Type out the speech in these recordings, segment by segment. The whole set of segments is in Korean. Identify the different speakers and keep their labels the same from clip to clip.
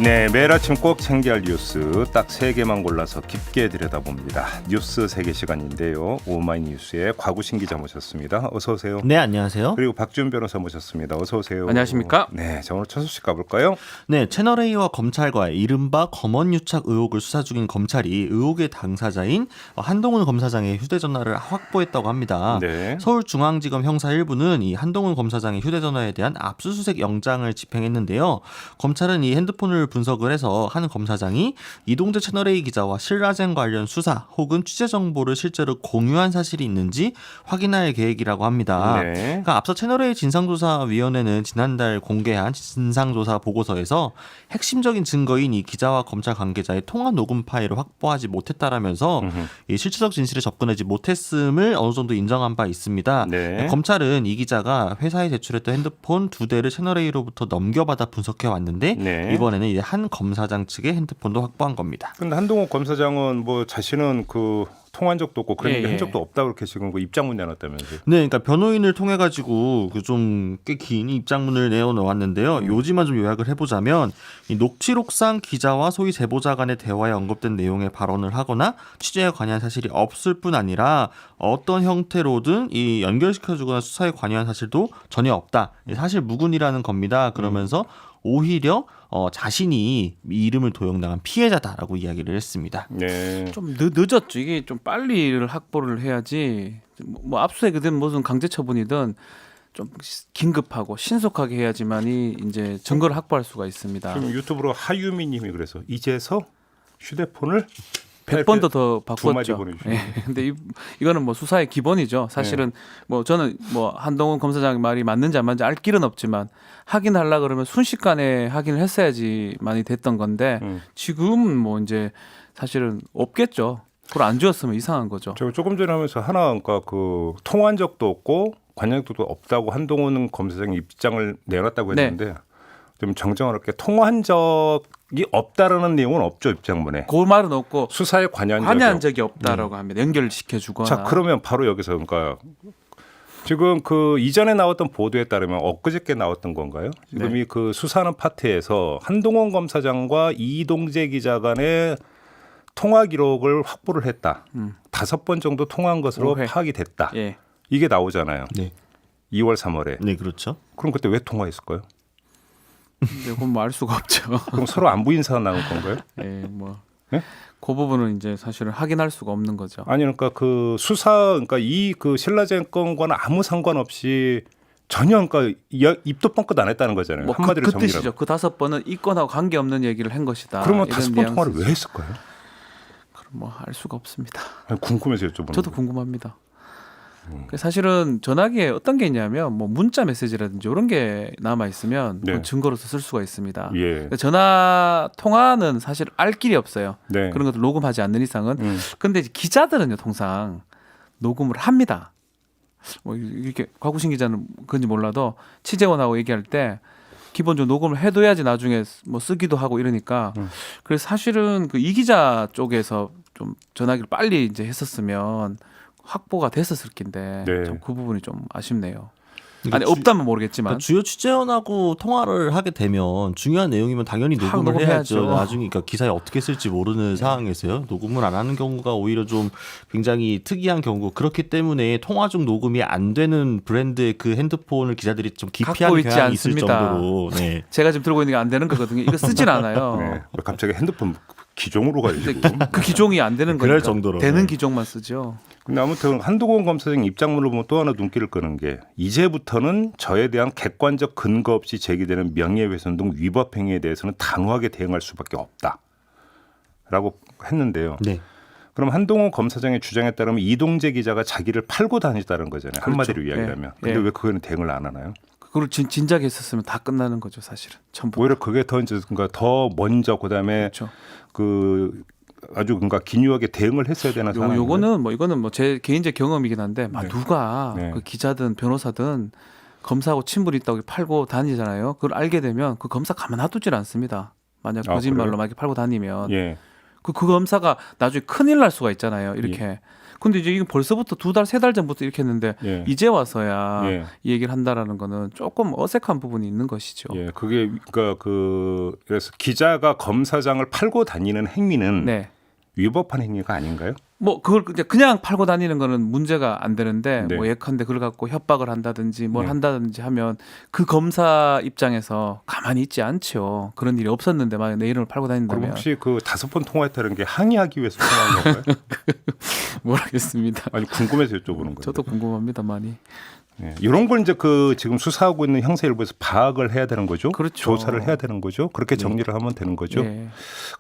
Speaker 1: 네, 매일 아침 꼭 챙겨야 할 뉴스 딱 3개만 골라서 깊게 들여다봅니다. 뉴스 3개 시간인데요. 오마이뉴스의 곽우신 기자 모셨습니다. 어서 오세요.
Speaker 2: 네, 안녕하세요.
Speaker 1: 그리고 박지훈 변호사 모셨습니다. 어서 오세요.
Speaker 3: 안녕하십니까?
Speaker 1: 네, 자 오늘 첫 소식 가볼까요?
Speaker 2: 네, 채널A와 검찰과의 이른바 검언유착 의혹을 수사 중인 검찰이 의혹의 당사자인 한동훈 검사장의 휴대전화를 확보했다고 합니다.
Speaker 1: 네.
Speaker 2: 서울중앙지검 형사 1부는 이 한동훈 검사장의 휴대전화에 대한 압수수색 영장을 집행했는데요. 검찰은 이 핸드폰을 분석을 해서 한 검사장이 이동재 채널A 기자와 신라젠 관련 수사 혹은 취재 정보를 실제로 공유한 사실이 있는지 확인할 계획이라고 합니다.
Speaker 1: 네.
Speaker 2: 그러니까 앞서 채널A 진상조사위원회는 지난달 공개한 진상조사 보고서에서 핵심적인 증거인 이 기자와 검찰 관계자의 통화 녹음 파일을 확보하지 못했다라면서 이 실체적 진실에 접근하지 못했음을 어느 정도 인정한 바 있습니다.
Speaker 1: 네.
Speaker 2: 검찰은 이 기자가 회사에 제출했던 핸드폰 2대를 채널A로부터 넘겨받아 분석해 왔는데
Speaker 1: 네.
Speaker 2: 이번에는 이제 한 검사장 측의 핸드폰도 확보한 겁니다.
Speaker 1: 근데 한동훈 검사장은 뭐 자신은 그 통화한 적도 없고 그런 얘기 한 적도 없다 그렇게 지금 그 입장문 내놨다면서요.
Speaker 2: 네, 그러니까 변호인을 통해 가지고 그 좀 꽤 긴 입장문을 내어놓았는데요. 요지만 좀 요약을 해보자면 이 녹취록상 기자와 소위 제보자 간의 대화에 언급된 내용의 발언을 하거나 취재에 관여한 사실이 없을 뿐 아니라 어떤 형태로든 이 연결시켜주거나 수사에 관여한 사실도 전혀 없다. 사실 무근이라는 겁니다. 그러면서 오히려 자신이 이 이름을 도용당한 피해자다라고 이야기를 했습니다.
Speaker 1: 네.
Speaker 3: 좀 늦었죠. 이게 좀 빨리 확보를 해야지. 뭐 압수수색이든 무슨 강제 처분이든 좀 긴급하고 신속하게 해야지만이 이제 증거를 확보할 수가 있습니다.
Speaker 1: 지금 유튜브로 하유미님이 그래서 이제서 휴대폰을
Speaker 3: 100번도 더
Speaker 1: 두 마디
Speaker 3: 바꿨죠.
Speaker 1: 보내주시네요.
Speaker 3: 예. 근데 이거는 뭐 수사의 기본이죠. 사실은 뭐 저는 뭐 한동훈 검사장 말이 맞는지 안 맞는지 알 길은 없지만 확인하려 그러면 순식간에 확인을 했어야지 많이 됐던 건데 지금 뭐 이제 사실은 없겠죠. 그걸 안 주었으면 이상한 거죠.
Speaker 1: 저 조금 전에 하면서 하나 그러니까 그 통화한 적도 없고 관여도 없다고 한동훈 검사장이 입장을 내놨다고 했는데 좀 정정하게 통화한 적이 없다라는 내용은 없죠 입장문에.
Speaker 3: 그 말은 없고
Speaker 1: 수사에 관여한
Speaker 3: 적이 없다라고 합니다. 연결시켜 주거나.
Speaker 1: 자 그러면 바로 여기서 그러니까 지금 그 이전에 나왔던 보도에 따르면 엊그저께 나왔던 건가요? 지금 이 그 수사하는 파트에서 한동훈 검사장과 이동재 기자 간의 통화 기록을 확보를 했다. 5번 정도 통화한 것으로
Speaker 3: 오해.
Speaker 1: 파악이 됐다.
Speaker 3: 예.
Speaker 1: 이게 나오잖아요.
Speaker 2: 네,
Speaker 1: 2월 3월에.
Speaker 2: 네 그렇죠.
Speaker 1: 그럼 그때 왜 통화했을까요?
Speaker 3: 근데 그건 뭐 알 수가 없죠.
Speaker 1: 그럼 서로 안부 인사 나눈 건가요?
Speaker 3: 예, 뭐.
Speaker 1: 네?
Speaker 3: 그 부분은 이제 사실은 확인할 수가 없는 거죠.
Speaker 1: 아니 그러니까 그 수사 그러니까 이 그 신라젠 건과는 아무 상관없이 전혀 그러니까 입도 뻥끗 안 했다는 거잖아요.
Speaker 3: 뭐
Speaker 1: 한마디로
Speaker 3: 그
Speaker 1: 정리하면.
Speaker 3: 뜻이죠. 그 5번은 이 건하고 관계없는 얘기를 한 것이다.
Speaker 1: 그러면
Speaker 3: 이런
Speaker 1: 5번 통화를
Speaker 3: 뉘앙스죠.
Speaker 1: 왜 했을까요?
Speaker 3: 그럼 뭐 알 수가 없습니다.
Speaker 1: 아니, 궁금해서 여쭤보는
Speaker 3: 저도
Speaker 1: 거예요.
Speaker 3: 궁금합니다. 사실은 전화기에 어떤 게 있냐면 뭐 문자 메시지라든지 이런 게 남아 있으면
Speaker 1: 네.
Speaker 3: 증거로서 쓸 수가 있습니다.
Speaker 1: 예.
Speaker 3: 그러니까 전화 통화는 사실 알 길이 없어요.
Speaker 1: 네.
Speaker 3: 그런 것들 녹음하지 않는 이상은. 근데 이제 기자들은요 통상 녹음을 합니다. 뭐 이렇게 곽우신 기자는 그런지 몰라도 취재원하고 얘기할 때 기본적으로 녹음을 해둬야지 나중에 뭐 쓰기도 하고 이러니까 그래서 사실은 그 이 기자 쪽에서 좀 전화기를 빨리 이제 했었으면 확보가 됐었을 낀데
Speaker 1: 네.
Speaker 3: 좀 그 부분이 좀 아쉽네요.
Speaker 2: 그러니까
Speaker 3: 아니 없다면 모르겠지만
Speaker 2: 그러니까 주요 취재원하고 통화를 하게 되면 중요한 내용이면 당연히 녹음을 해야죠.
Speaker 3: 녹음해야죠.
Speaker 2: 나중에 그러니까 기사에 어떻게 쓸지 모르는 상황에서요. 녹음을 안 하는 경우가 오히려 좀 굉장히 특이한 경우고 그렇기 때문에 통화 중 녹음이 안 되는 브랜드의 그 핸드폰을 기자들이 좀
Speaker 3: 갖고
Speaker 2: 기피하는
Speaker 3: 있지
Speaker 2: 경향이 있을
Speaker 3: 않습니다.
Speaker 2: 정도로. 네.
Speaker 3: 제가 지금 들고 있는 게 안 되는 거거든요. 이거 쓰진 않아요.
Speaker 1: 네. 왜 갑자기 핸드폰 기종으로 가요 지금.
Speaker 3: 그 기종이 안 되는
Speaker 2: 그럴
Speaker 3: 거니까
Speaker 2: 정도로,
Speaker 3: 되는
Speaker 2: 네.
Speaker 3: 기종만 쓰죠.
Speaker 1: 근데 아무튼 한동훈 검사장 입장문을 보면 또 하나 눈길을 끄는 게 이제부터는 저에 대한 객관적 근거 없이 제기되는 명예훼손 등 위법 행위에 대해서는 단호하게 대응할 수밖에 없다라고 했는데요.
Speaker 2: 네.
Speaker 1: 그럼 한동훈 검사장의 주장에 따르면 이동재 기자가 자기를 팔고 다녔다는 거잖아요. 한마디로
Speaker 3: 그렇죠.
Speaker 1: 이야기하면.
Speaker 3: 예.
Speaker 1: 근데
Speaker 3: 예.
Speaker 1: 왜 그거는 대응을 안 하나요?
Speaker 3: 그걸 진작에 했었으면 다 끝나는 거죠, 사실은. 전부.
Speaker 1: 오히려 그게 더 이제 그러니까 더 먼저 그다음에
Speaker 3: 그렇죠.
Speaker 1: 그 아주 그러니까 긴유하게 대응을 했어야 되는 상황인데.
Speaker 3: 이거는 뭐 제 개인적 경험이긴 한데 막
Speaker 1: 네.
Speaker 3: 누가
Speaker 1: 네.
Speaker 3: 그 기자든 변호사든 검사하고 친분이 있다고 팔고 다니잖아요. 그걸 알게 되면 그 검사 가만 놔두질 않습니다. 만약 거짓말로
Speaker 1: 그래요?
Speaker 3: 막 이렇게 팔고 다니면
Speaker 1: 예.
Speaker 3: 그 검사가 나중에 큰일 날 수가 있잖아요. 이렇게 근데 이제 이거 벌써부터 2달, 3달 전부터 이렇게 했는데
Speaker 1: 예.
Speaker 3: 이제 와서야
Speaker 1: 예.
Speaker 3: 이 얘기를 한다라는 거는 조금 어색한 부분이 있는 것이죠.
Speaker 1: 예, 그게 그러니까 그래서 기자가 검사장을 팔고 다니는 행위는
Speaker 3: 네.
Speaker 1: 위법한 행위가 아닌가요?
Speaker 3: 뭐 그걸 이제 그냥 팔고 다니는 거는 문제가 안 되는데
Speaker 1: 네.
Speaker 3: 뭐 예컨대 그걸 갖고 협박을 한다든지 뭘
Speaker 1: 네.
Speaker 3: 한다든지 하면 그 검사 입장에서 가만히 있지 않죠. 그런 일이 없었는데 만약 내 이름을 팔고
Speaker 1: 그럼
Speaker 3: 다닌다면
Speaker 1: 혹시 그 5번 통화했다는 게 항의하기 위해서 통화한 건가요?
Speaker 3: 모르겠습니다.
Speaker 1: 아니 궁금해서 여쭤보는 거예요.
Speaker 3: 저도 궁금합니다 많이.
Speaker 1: 예, 이런 걸 이제 그 지금 수사하고 있는 형사일부에서 파악을 해야 되는 거죠.
Speaker 3: 그렇죠.
Speaker 1: 조사를 해야 되는 거죠. 그렇게 정리를 하면 되는 거죠.
Speaker 3: 예.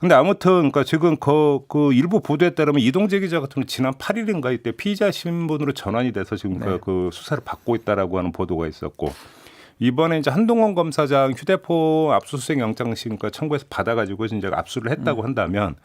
Speaker 1: 근데 아무튼 그러니까 지금 그 일부 보도에 따르면 이동재 기자 같은 경우 지난 8일인가 이때 피의자 신분으로 전환이 돼서 지금
Speaker 3: 네.
Speaker 1: 그 수사를 받고 있다라고 하는 보도가 있었고 이번에 이제 한동원 검사장 휴대폰 압수수색 영장심과 청구해서 받아가지고 이제 압수를 했다고 한다면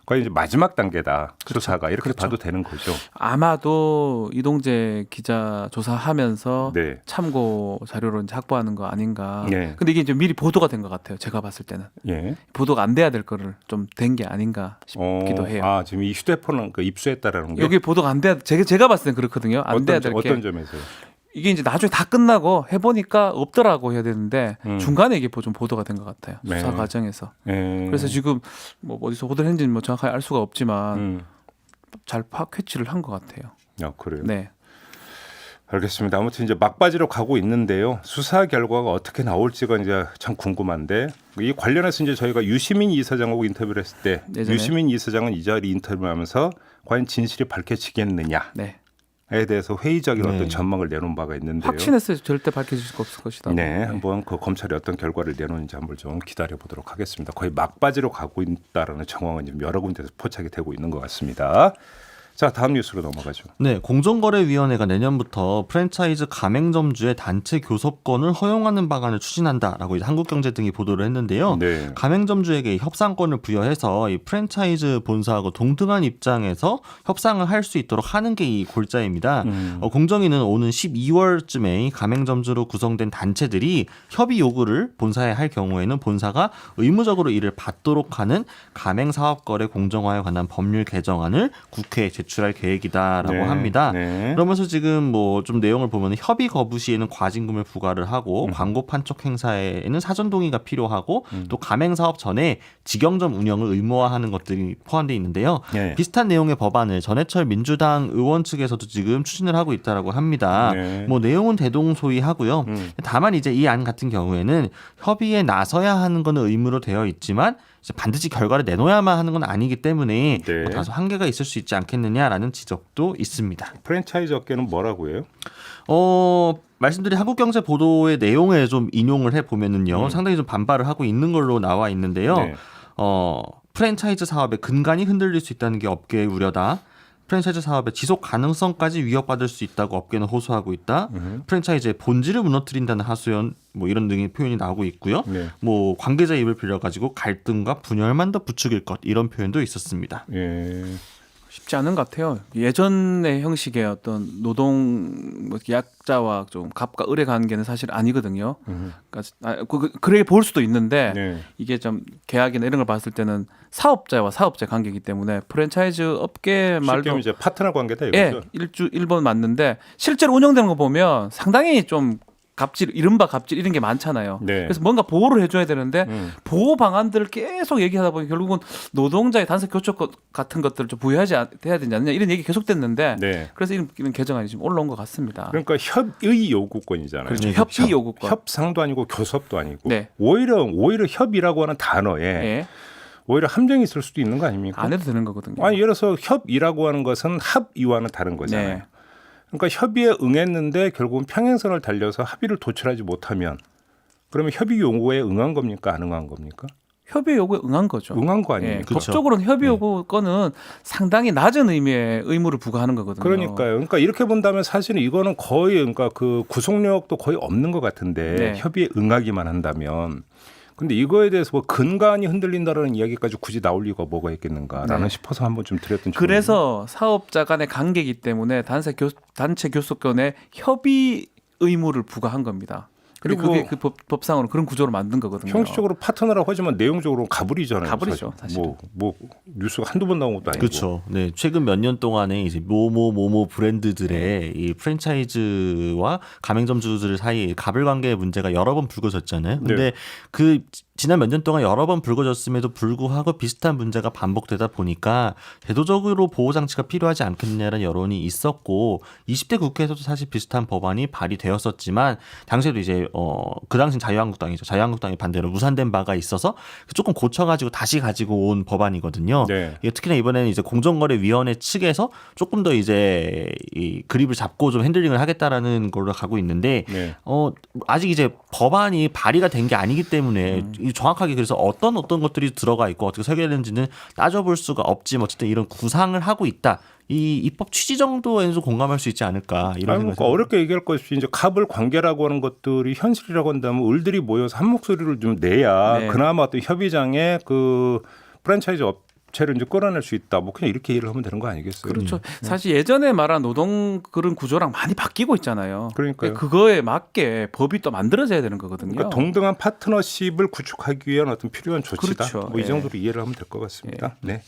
Speaker 1: 거의 이제 마지막 단계다 수사가 이렇게
Speaker 3: 그렇죠.
Speaker 1: 봐도 되는 거죠.
Speaker 3: 아마도 이동재 기자 조사하면서
Speaker 1: 네.
Speaker 3: 참고 자료로 이제 확보하는 거 아닌가.
Speaker 1: 네.
Speaker 3: 근데 이게 이제 미리 보도가 된 것 같아요. 제가 봤을 때는
Speaker 1: 예.
Speaker 3: 보도가 안 돼야 될 거를 좀 된 게 아닌가 싶기도 해요.
Speaker 1: 아 지금 이 휴대폰을 그 입수했다라는 게
Speaker 3: 여기 보도가 안 돼야 제가 봤을 땐 그렇거든요. 안 돼야 될 게
Speaker 1: 어떤 점에서요?
Speaker 3: 이게 이제 나중에 다 끝나고 해보니까 없더라고 해야 되는데 중간에 이게 좀 보도가 된 것 같아요.
Speaker 1: 네.
Speaker 3: 수사 과정에서.
Speaker 1: 예.
Speaker 3: 그래서 지금 뭐 어디서 보도를 했는지는 뭐 정확하게 알 수가 없지만 잘 파악 캐치를 한 것 같아요.
Speaker 1: 아 그래요.
Speaker 3: 네.
Speaker 1: 알겠습니다. 아무튼 이제 막바지로 가고 있는데요. 수사 결과가 어떻게 나올지가 이제 참 궁금한데 이 관련해서 이제 저희가 유시민 이사장하고 인터뷰를 했을 때
Speaker 3: 예전에?
Speaker 1: 유시민 이사장은 이 자리 인터뷰하면서 과연 진실이 밝혀지겠느냐에
Speaker 3: 네.
Speaker 1: 대해서 회의적인
Speaker 2: 네.
Speaker 1: 어떤 전망을 내놓은 바가 있는데요.
Speaker 3: 확신했어요. 절대 밝혀질 수가 없을 것이다.
Speaker 1: 네, 한번 그 검찰이 어떤 결과를 내놓는지 한번 좀 기다려 보도록 하겠습니다. 거의 막바지로 가고 있다라는 정황은 지금 여러 군데서 포착이 되고 있는 것 같습니다. 자, 다음 뉴스로 넘어가죠.
Speaker 2: 네, 공정거래위원회가 내년부터 프랜차이즈 가맹점주의 단체 교섭권을 허용하는 방안을 추진한다라고 이제 한국경제 등이 보도를 했는데요.
Speaker 1: 네.
Speaker 2: 가맹점주에게 협상권을 부여해서 이 프랜차이즈 본사하고 동등한 입장에서 협상을 할 수 있도록 하는 게 이 골자입니다. 공정위는 오는 12월쯤에 이 가맹점주로 구성된 단체들이 협의 요구를 본사에 할 경우에는 본사가 의무적으로 이를 받도록 하는 가맹사업거래 공정화에 관한 법률 개정안을 국회에 제출할 계획이다라고
Speaker 1: 네,
Speaker 2: 합니다.
Speaker 1: 네.
Speaker 2: 그러면서 지금 뭐 좀 내용을 보면 협의 거부 시에는 과징금을 부과를 하고 광고 판촉 행사에는 사전 동의가 필요하고 또 가맹 사업 전에 직영점 운영을 의무화하는 것들이 포함되어 있는데요.
Speaker 1: 네.
Speaker 2: 비슷한 내용의 법안을 전해철 민주당 의원 측에서도 지금 추진을 하고 있다라고 합니다.
Speaker 1: 네.
Speaker 2: 뭐 내용은 대동소이하고요. 다만 이제 이 안 같은 경우에는 협의에 나서야 하는 것은 의무로 되어 있지만 이제 반드시 결과를 내놓아야만 하는 건 아니기 때문에
Speaker 1: 네.
Speaker 2: 뭐 다소 한계가 있을 수 있지 않겠느냐라는 지적도 있습니다.
Speaker 1: 프랜차이즈 업계는 뭐라고 해요?
Speaker 2: 말씀드린 한국경제 보도의 내용을 좀 인용을 해 보면은요, 상당히 좀 반발을 하고 있는 걸로 나와 있는데요.
Speaker 1: 네.
Speaker 2: 프랜차이즈 사업의 근간이 흔들릴 수 있다는 게 업계의 우려다. 프랜차이즈 사업의 지속 가능성까지 위협받을 수 있다고 업계는 호소하고 있다. 프랜차이즈의 본질을 무너뜨린다는 하소연 뭐 이런 등의 표현이 나오고 있고요.
Speaker 1: 네.
Speaker 2: 뭐 관계자 입을 빌려 가지고 갈등과 분열만 더 부추길 것 이런 표현도 있었습니다.
Speaker 1: 예.
Speaker 3: 쉽지 않은 것 같아요. 예전의 형식의 어떤 노동 뭐 약자와 좀 갑과 을의 관계는 사실 아니거든요. 그러니까 그렇게 볼 수도 있는데
Speaker 1: 네.
Speaker 3: 이게 좀 계약이나 이런 걸 봤을 때는 사업자와 사업자 관계이기 때문에 프랜차이즈 업계
Speaker 1: 쉽게
Speaker 3: 말도
Speaker 1: 말하면 이제 파트너 관계다
Speaker 3: 예,
Speaker 1: 이거죠.
Speaker 3: 일본 맞는데 실제로 운영되는 거 보면 상당히 좀 갑질, 이른바 갑질 이런 게 많잖아요.
Speaker 1: 네.
Speaker 3: 그래서 뭔가 보호를 해줘야 되는데 보호 방안들을 계속 얘기하다 보니 결국은 노동자의 단속 교섭권 같은 것들을 좀 부여하지 돼야 되지 않느냐 이런 얘기 계속됐는데
Speaker 1: 네.
Speaker 3: 그래서 이런 개정안이 지금 올라온 것 같습니다.
Speaker 1: 그러니까 협의 요구권이잖아요.
Speaker 3: 그렇죠.
Speaker 2: 네,
Speaker 3: 협의 요구권.
Speaker 1: 협상도 아니고 교섭도 아니고
Speaker 3: 네.
Speaker 1: 오히려 협의라고 하는 단어에
Speaker 3: 예.
Speaker 1: 오히려 함정이 있을 수도 있는 거 아닙니까?
Speaker 3: 안 해도 되는 거거든요.
Speaker 1: 아니 예를 들어서 협의라고 하는 것은 합의와는 다른 거잖아요.
Speaker 3: 네.
Speaker 1: 그러니까 협의에 응했는데 결국은 평행선을 달려서 합의를 도출하지 못하면 그러면 협의 요구에 응한 겁니까? 안 응한 겁니까?
Speaker 3: 협의 요구에 응한 거죠.
Speaker 1: 응한 거
Speaker 3: 예.
Speaker 1: 아닙니까?
Speaker 2: 그렇죠.
Speaker 3: 법적으로는 협의 요구권은 상당히 낮은 의미의 의무를 부과하는 거거든요.
Speaker 1: 그러니까요. 그러니까 이렇게 본다면 사실은 이거는 거의 그러니까 그 구속력도 거의 없는 것 같은데
Speaker 3: 네.
Speaker 1: 협의에 응하기만 한다면 근데 이거에 대해서 뭐 근간이 흔들린다라는 이야기까지 굳이 나올 이유가 뭐가 있겠는가라는
Speaker 3: 네.
Speaker 1: 싶어서 한번 좀 드렸던
Speaker 3: 그래서 사업자 간의 관계이기 때문에 단체 교섭권에 협의 의무를 부과한 겁니다. 근데
Speaker 1: 그리고
Speaker 3: 그게 그 법상으로 그런 구조로 만든 거거든요.
Speaker 1: 형식적으로 파트너라고 하지만 내용적으로 가불이잖아요.
Speaker 3: 가불이죠, 사실은.
Speaker 1: 뭐 뉴스가 한두 번 나온 것도 아니고.
Speaker 2: 그렇죠. 네, 최근 몇 년 동안에 이제 모모 브랜드들의 이 프랜차이즈와 가맹점주들 사이 가불 관계의 문제가 여러 번 불거졌잖아요. 근데
Speaker 1: 네.
Speaker 2: 그 지난 몇 년 동안 여러 번 불거졌음에도 불구하고 비슷한 문제가 반복되다 보니까 제도적으로 보호 장치가 필요하지 않겠냐는 여론이 있었고 20대 국회에서도 사실 비슷한 법안이 발의되었었지만 당시에도 이제 그 당시는 자유한국당이죠. 자유한국당이 반대로 무산된 바가 있어서 조금 고쳐가지고 다시 가지고 온 법안이거든요.
Speaker 1: 네.
Speaker 2: 이게 특히나 이번에는 이제 공정거래위원회 측에서 조금 더 이제 이 그립을 잡고 좀 핸들링을 하겠다라는 걸로 가고 있는데
Speaker 1: 네.
Speaker 2: 아직 이제 법안이 발의가 된 게 아니기 때문에 이 정확하게 그래서 어떤 것들이 들어가 있고 어떻게 설계되는지는 따져볼 수가 없지만 어쨌든 이런 구상을 하고 있다. 이 입법 취지 정도에서 공감할 수 있지 않을까 이런
Speaker 1: 아니,
Speaker 2: 생각이
Speaker 1: 그러니까 어렵게 얘기할 것이 이제 갑을 관계라고 하는 것들이 현실이라고 한다면 을들이 모여서 한 목소리를 좀 내야
Speaker 3: 네.
Speaker 1: 그나마 어떤 협의장에 그 프랜차이즈 업체를 이제 끌어낼 수 있다. 뭐 그냥 이렇게 이해를 하면 되는 거 아니겠어요?
Speaker 3: 그렇죠. 사실 예전에 말한 노동 그런 구조랑 많이 바뀌고 있잖아요.
Speaker 1: 그러니까요.
Speaker 3: 그거에 맞게 법이 또 만들어져야 되는 거거든요.
Speaker 1: 그러니까 동등한 파트너십을 구축하기 위한 어떤 필요한 조치다.
Speaker 3: 그렇죠.
Speaker 1: 뭐 이
Speaker 3: 예.
Speaker 1: 정도로 이해를 하면 될 것 같습니다. 네.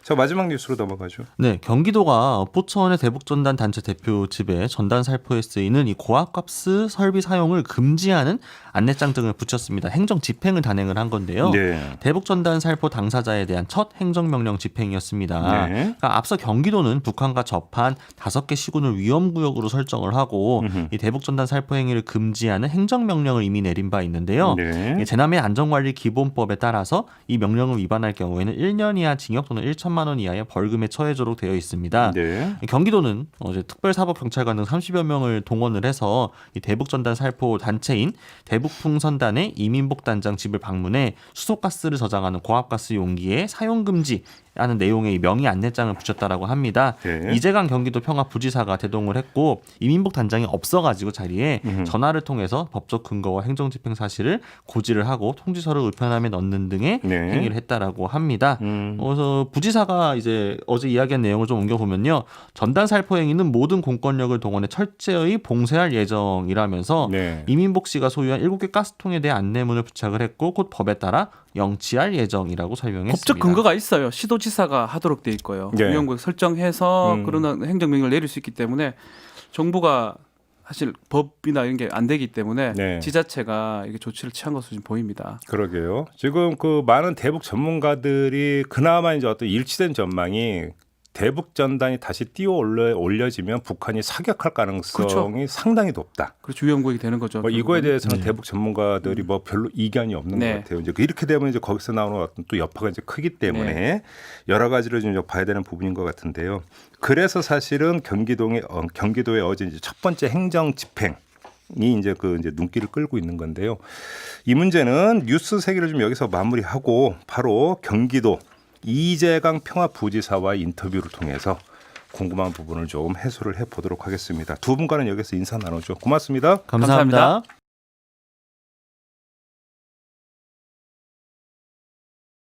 Speaker 1: 자 마지막 뉴스로 넘어가죠.
Speaker 2: 네, 경기도가 포천의 대북전단 단체 대표 집에 전단 살포에 쓰이는 이 고압가스 설비 사용을 금지하는 안내장 등을 붙였습니다. 행정 집행을 단행을 한 건데요.
Speaker 1: 네.
Speaker 2: 대북전단 살포 당사자에 대한 첫 행정명령 집행이었습니다.
Speaker 1: 네.
Speaker 2: 그러니까 앞서 경기도는 북한과 접한 5개 시군을 위험구역으로 설정을 하고 이 대북전단 살포 행위를 금지하는 행정명령을 이미 내린 바 있는데요.
Speaker 1: 네.
Speaker 2: 재난의 안전관리 기본법에 따라서 이 명령을 위반할 경우에는 1년 이하 징역 또는 1천만 원 이하의 벌금에 처해도록 되어 있습니다.
Speaker 1: 네.
Speaker 2: 경기도는 어제 특별사법경찰관 등 30여 명을 동원을 해서 이 대북전단 살포 단체인 대북풍선단의 이민복 단장 집을 방문해 수소가스를 저장하는 고압가스 용기의 사용 금지라는 내용의 명의 안내장을 붙였다라고 합니다.
Speaker 1: 네.
Speaker 2: 이재강 경기도 평화부지사가 대동을 했고 이민복 단장이 없어가지고 자리에 전화를 통해서 법적 근거와 행정집행 사실을 고지를 하고 통지서를 우편함에 넣는 등의
Speaker 1: 네.
Speaker 2: 행위를 했다라고 합니다. 그래서 부지사가 이제 어제 이야기한 내용을 좀 옮겨보면요. 전단 살포 행위는 모든 공권력을 동원해 철저히 봉쇄할 예정이라면서
Speaker 1: 네.
Speaker 2: 이민복 씨가 소유한 7개 가스통에 대해 안내문을 부착을 했고 곧 법에 따라 영치할 예정이라고 설명했습니다.
Speaker 3: 법적 근거가 있어요. 시도지사가 하도록 돼 있고요.
Speaker 1: 네.
Speaker 3: 위험구역 설정해서 그런 행정명령을 내릴 수 있기 때문에 정부가 사실 법이나 이런 게 안 되기 때문에
Speaker 1: 네.
Speaker 3: 지자체가 이게 조치를 취한 것으로 좀 보입니다.
Speaker 1: 그러게요. 지금 그 많은 대북 전문가들이 그나마 이제 어떤 일치된 전망이 대북 전단이 다시 뛰어 올려지면 북한이 사격할 가능성이
Speaker 3: 그렇죠.
Speaker 1: 상당히 높다.
Speaker 3: 그렇죠. 위험구역이 되는 거죠.
Speaker 1: 뭐 이거에
Speaker 3: 결국은.
Speaker 1: 대해서는 대북 전문가들이 뭐 별로 이견이 없는
Speaker 3: 네.
Speaker 1: 것 같아요. 이제 이렇게 되면 이제 거기서 나오는 어떤 또 여파가 이제 크기 때문에
Speaker 3: 네.
Speaker 1: 여러 가지를 좀 봐야 되는 부분인 것 같은데요. 그래서 사실은 경기도의 어제 이제 첫 번째 행정 집행. 이 이제 이제 눈길을 끌고 있는 건데요. 이 문제는 뉴스 세계를 좀 여기서 마무리하고 바로 경기도 이재강 평화부지사와의 인터뷰를 통해서 궁금한 부분을 좀 해소를 해보도록 하겠습니다. 두 분과는 여기서 인사 나누죠. 고맙습니다.
Speaker 2: 감사합니다.
Speaker 3: 감사합니다.